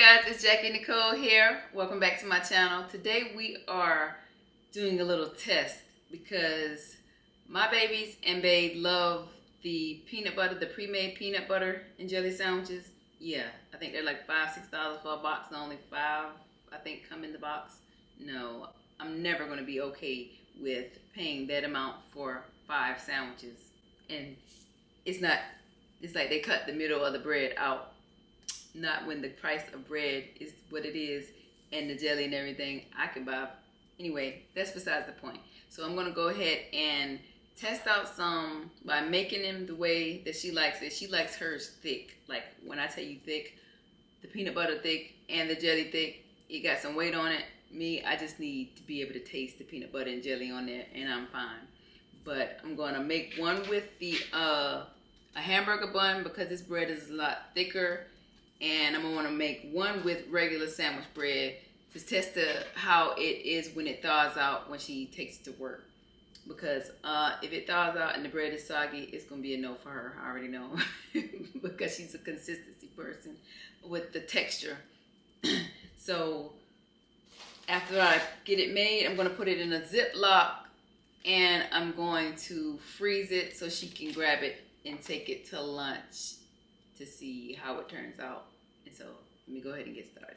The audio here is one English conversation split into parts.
guys, it's Jackie Nicole here. Welcome back to my channel. Today we are doing a little test because my babies and babe love the peanut butter, the pre-made peanut butter and jelly sandwiches. Yeah, I think they're like $5-6 for a box and only 5 I think come in the box. No, I'm never going to be okay with paying that amount for 5 sandwiches. And it's like they cut the middle of the bread out. Not when the price of bread is what it is and the jelly and everything I could buy. Anyway, that's besides the point. So I'm going to go ahead and test out some by making them the way that she likes it. She likes hers thick. Like when I tell you thick, the peanut butter thick and the jelly thick, it got some weight on it. Me, I just need to be able to taste the peanut butter and jelly on there and I'm fine. But I'm going to make one with the a hamburger bun because this bread is a lot thicker. And I'm going to want to make one with regular sandwich bread to test how it is when it thaws out when she takes it to work. Because if it thaws out and the bread is soggy, it's going to be a no for her. I already know. Because she's a consistency person with the texture. So after I get it made, I'm going to put it in a Ziploc. And I'm going to freeze it so she can grab it and take it to lunch to see how it turns out. And so let me go ahead and get started.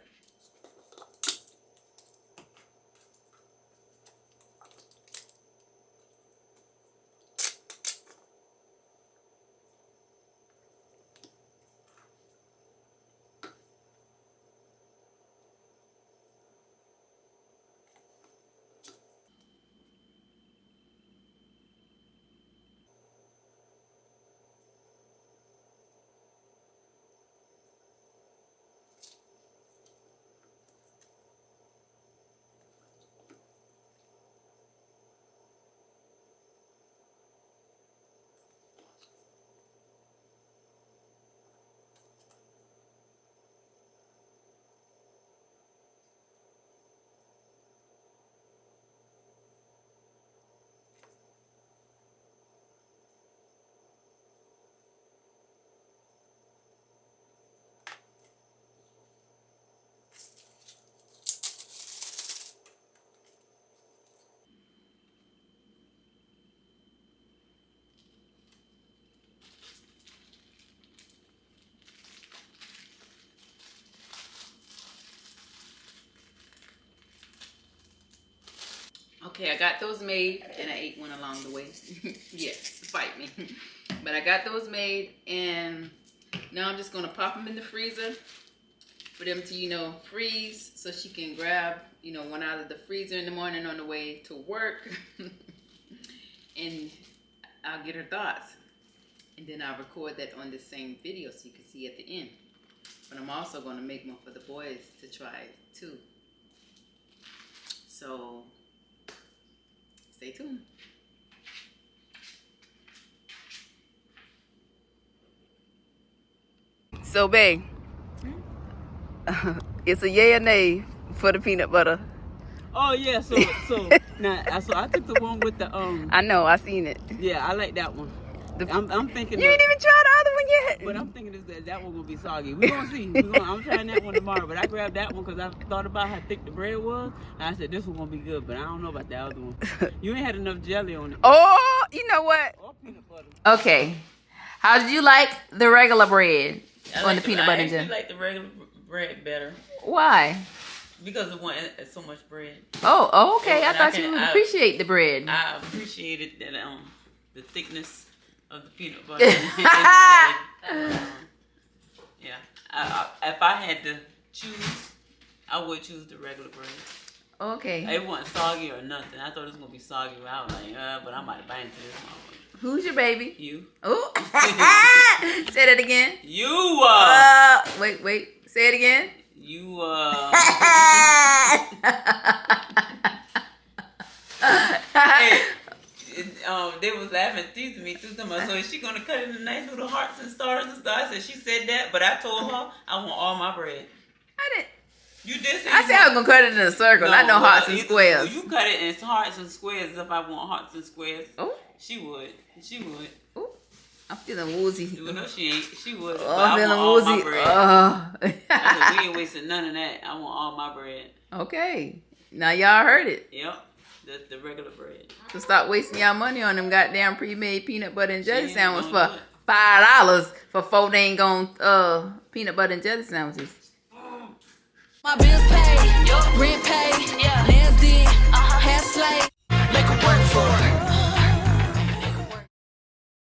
Okay, I got those made and I ate one along the way. Yes, fight me. But I got those made and now I'm just going to pop them in the freezer for them to, freeze so she can grab, one out of the freezer in the morning on the way to work. And I'll get her thoughts. And then I'll record that on the same video so you can see at the end. But I'm also going to make one for the boys to try too. So stay tuned. So, babe, it's a yay or nay for the peanut butter. Oh yeah, so now I took the one with the I know, I seen it. Yeah, I like that one. I'm thinking you ain't even tried the other one yet. But I'm thinking that one gonna be soggy. We're gonna see. I'm trying that one tomorrow. But I grabbed that one because I thought about how thick the bread was. And I said this one gonna be good, but I don't know about the other one. You ain't had enough jelly on it. Oh, you know what? Or peanut butter. Okay. How did you like the regular bread on the peanut butter and jelly? I like the regular bread better. Why? Because the one is so much bread. Oh, okay. I thought you would appreciate the bread. I appreciated that the thickness of the peanut butter. Yeah. If I had to choose, I would choose the regular bread. Okay. It wasn't soggy or nothing. I thought it was gonna be soggy. I was like, but I might have banged into this one. Who's your baby? You. Oh. Say that again. You. Wait. Say it again. You. Hey, they was laughing, teasing me too. So is she gonna cut it in nice little hearts and stars and stuff? I said she said that, but I told her I want all my bread. I didn't. You did say I said I was gonna cut it in a circle, not no hearts and squares. You cut it in hearts and squares if I want hearts and squares. Oh. She would. Oh. I'm feeling woozy. You know she ain't. She would. Oh, I'm feeling woozy. I said, we ain't wasting none of that. I want all my bread. Okay. Now y'all heard it. Yep. The regular bread. So stop wasting y'all money on them goddamn pre-made peanut butter and jelly sandwiches for $5 for 4 dang on peanut butter and jelly sandwiches. My bills paid, rent paid.